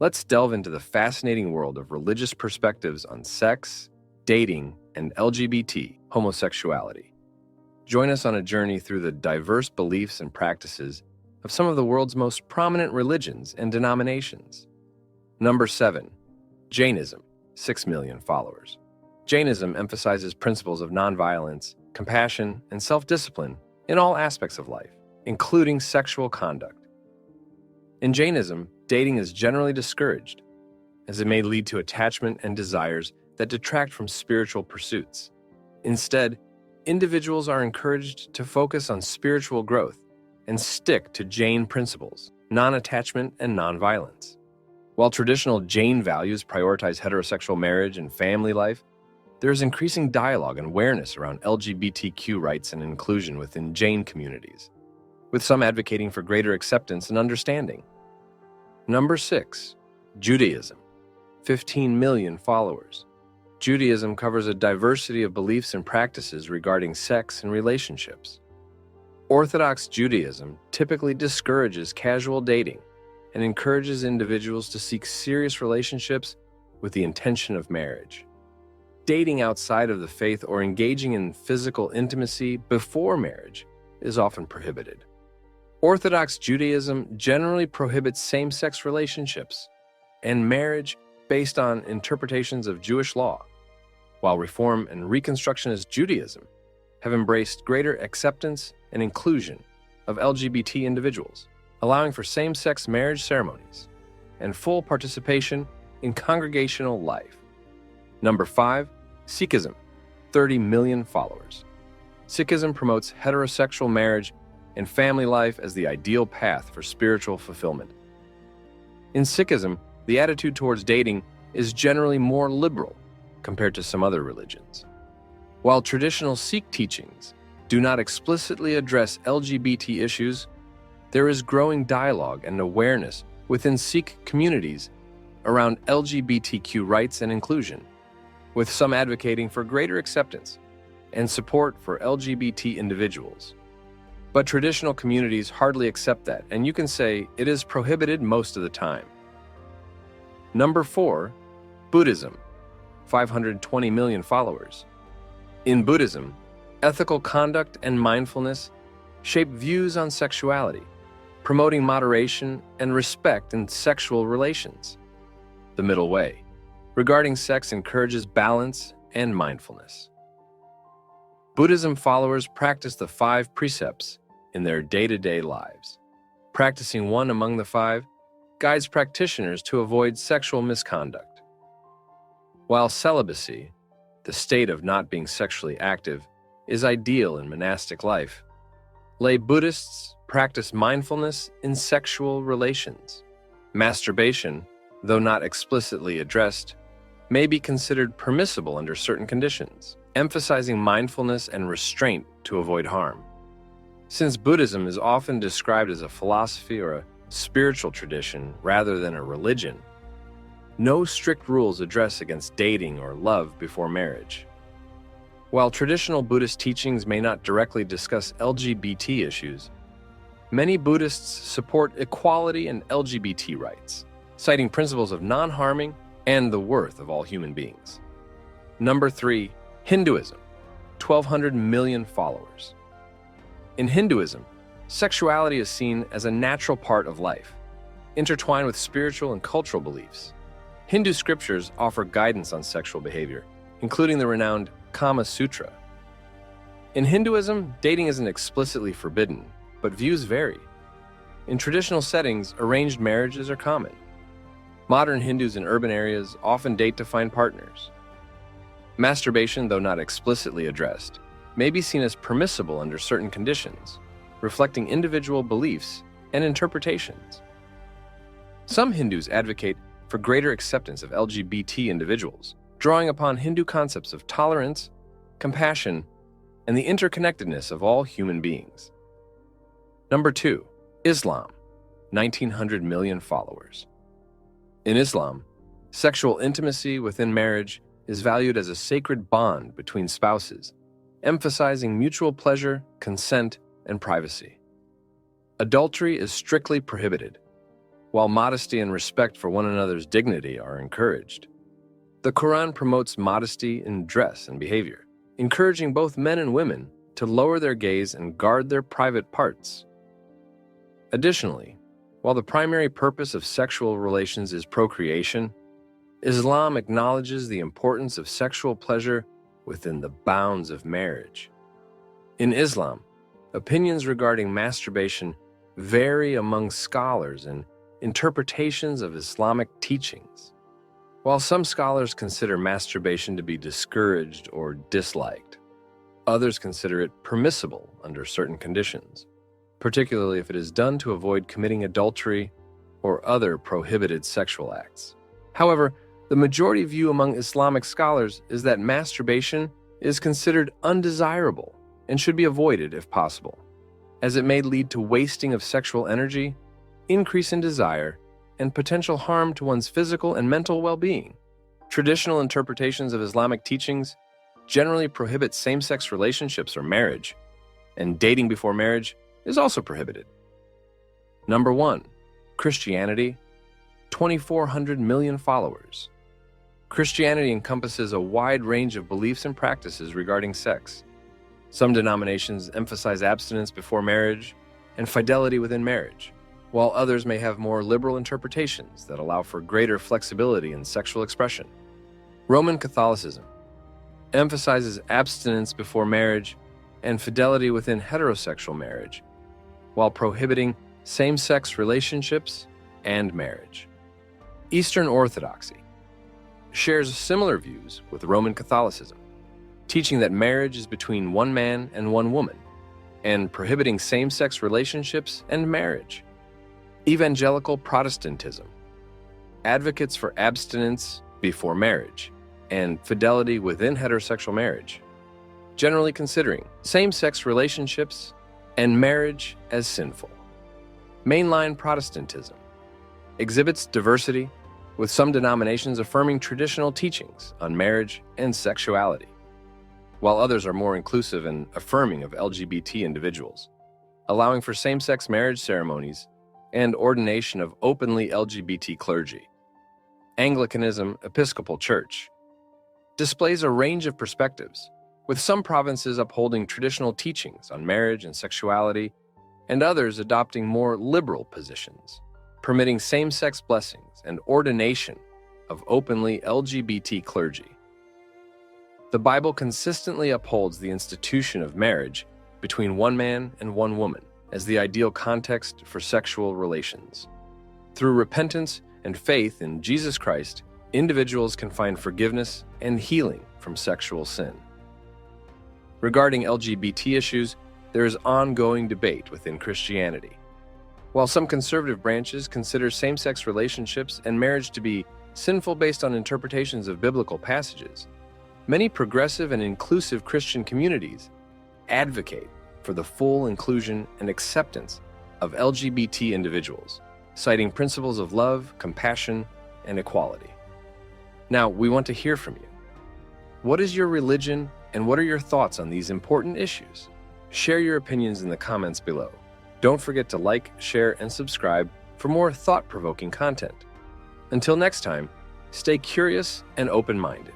Let's delve into the fascinating world of religious perspectives on sex, dating, and LGBT homosexuality. Join us on a journey through the diverse beliefs and practices of some of the world's most prominent religions and denominations. Number 7. Jainism, 6 million followers. Jainism emphasizes principles of nonviolence, compassion, and self-discipline in all aspects of life, including sexual conduct. In Jainism, dating is generally discouraged, as it may lead to attachment and desires that detract from spiritual pursuits. Instead, individuals are encouraged to focus on spiritual growth and stick to Jain principles, non-attachment and nonviolence. While traditional Jain values prioritize heterosexual marriage and family life, there is increasing dialogue and awareness around LGBTQ rights and inclusion within Jain communities, with some advocating for greater acceptance and understanding. Number 6. Judaism, 15 million followers. Judaism covers a diversity of beliefs and practices regarding sex and relationships. Orthodox Judaism typically discourages casual dating and encourages individuals to seek serious relationships with the intention of marriage. Dating outside of the faith or engaging in physical intimacy before marriage is often prohibited. Orthodox Judaism generally prohibits same-sex relationships and marriage based on interpretations of Jewish law, while Reform and Reconstructionist Judaism have embraced greater acceptance and inclusion of LGBT individuals, allowing for same-sex marriage ceremonies and full participation in congregational life. Number 5. Sikhism, 30 million followers. Sikhism promotes heterosexual marriage and family life as the ideal path for spiritual fulfillment. In Sikhism, the attitude towards dating is generally more liberal compared to some other religions. While traditional Sikh teachings do not explicitly address LGBT issues, there is growing dialogue and awareness within Sikh communities around LGBTQ rights and inclusion, with some advocating for greater acceptance and support for LGBT individuals. But traditional communities hardly accept that, and you can say it is prohibited most of the time. Number 4. Buddhism, 520 million followers. In Buddhism, ethical conduct and mindfulness shape views on sexuality, promoting moderation and respect in sexual relations. The middle way regarding sex encourages balance and mindfulness. Buddhism followers practice the 5 precepts in their day-to-day lives. Practicing one among the 5 guides practitioners to avoid sexual misconduct. While celibacy, the state of not being sexually active, is ideal in monastic life, lay Buddhists practice mindfulness in sexual relations. Masturbation, though not explicitly addressed, may be considered permissible under certain conditions, emphasizing mindfulness and restraint to avoid harm. Since Buddhism is often described as a philosophy or a spiritual tradition rather than a religion, no strict rules address against dating or love before marriage. While traditional Buddhist teachings may not directly discuss LGBT issues, many Buddhists support equality and LGBT rights, citing principles of non-harming and the worth of all human beings. Number 3. Hinduism, 1,200 million followers. In Hinduism, sexuality is seen as a natural part of life, intertwined with spiritual and cultural beliefs. Hindu scriptures offer guidance on sexual behavior, including the renowned Kama Sutra. In Hinduism, dating isn't explicitly forbidden, but views vary. In traditional settings, arranged marriages are common. Modern Hindus in urban areas often date to find partners. Masturbation, though not explicitly addressed, may be seen as permissible under certain conditions, reflecting individual beliefs and interpretations. Some Hindus advocate for greater acceptance of LGBT individuals, drawing upon Hindu concepts of tolerance, compassion, and the interconnectedness of all human beings. Number 2. Islam, 1,900 million followers. In Islam, sexual intimacy within marriage is valued as a sacred bond between spouses, emphasizing mutual pleasure, consent, and privacy. Adultery is strictly prohibited, while modesty and respect for one another's dignity are encouraged. The Quran promotes modesty in dress and behavior, encouraging both men and women to lower their gaze and guard their private parts. Additionally, while the primary purpose of sexual relations is procreation, Islam acknowledges the importance of sexual pleasure within the bounds of marriage. In Islam, opinions regarding masturbation vary among scholars and interpretations of Islamic teachings. While some scholars consider masturbation to be discouraged or disliked, others consider it permissible under certain conditions, particularly if it is done to avoid committing adultery or other prohibited sexual acts. However, the majority view among Islamic scholars is that masturbation is considered undesirable and should be avoided if possible, as it may lead to wasting of sexual energy, increase in desire, and potential harm to one's physical and mental well-being. Traditional interpretations of Islamic teachings generally prohibit same-sex relationships or marriage, and dating before marriage is also prohibited. Number 1. Christianity, 2,400 million followers. Christianity encompasses a wide range of beliefs and practices regarding sex. Some denominations emphasize abstinence before marriage and fidelity within marriage, while others may have more liberal interpretations that allow for greater flexibility in sexual expression. Roman Catholicism emphasizes abstinence before marriage and fidelity within heterosexual marriage, while prohibiting same-sex relationships and marriage. Eastern Orthodoxy shares similar views with Roman Catholicism, teaching that marriage is between one man and one woman, and prohibiting same-sex relationships and marriage. Evangelical Protestantism advocates for abstinence before marriage and fidelity within heterosexual marriage, generally considering same-sex relationships and marriage as sinful. Mainline Protestantism exhibits diversity, with some denominations affirming traditional teachings on marriage and sexuality, while others are more inclusive and affirming of LGBT individuals, allowing for same-sex marriage ceremonies and ordination of openly LGBT clergy. Anglicanism Episcopal Church displays a range of perspectives, with some provinces upholding traditional teachings on marriage and sexuality, and others adopting more liberal positions, permitting same-sex blessings and ordination of openly LGBT clergy. The Bible consistently upholds the institution of marriage between one man and one woman as the ideal context for sexual relations. Through repentance and faith in Jesus Christ, individuals can find forgiveness and healing from sexual sin. Regarding LGBT issues, there is ongoing debate within Christianity. While some conservative branches consider same-sex relationships and marriage to be sinful based on interpretations of biblical passages, many progressive and inclusive Christian communities advocate for the full inclusion and acceptance of LGBT individuals, citing principles of love, compassion, and equality. Now, we want to hear from you. What is your religion, and what are your thoughts on these important issues? Share your opinions in the comments below. Don't forget to like, share, and subscribe for more thought-provoking content. Until next time, stay curious and open-minded.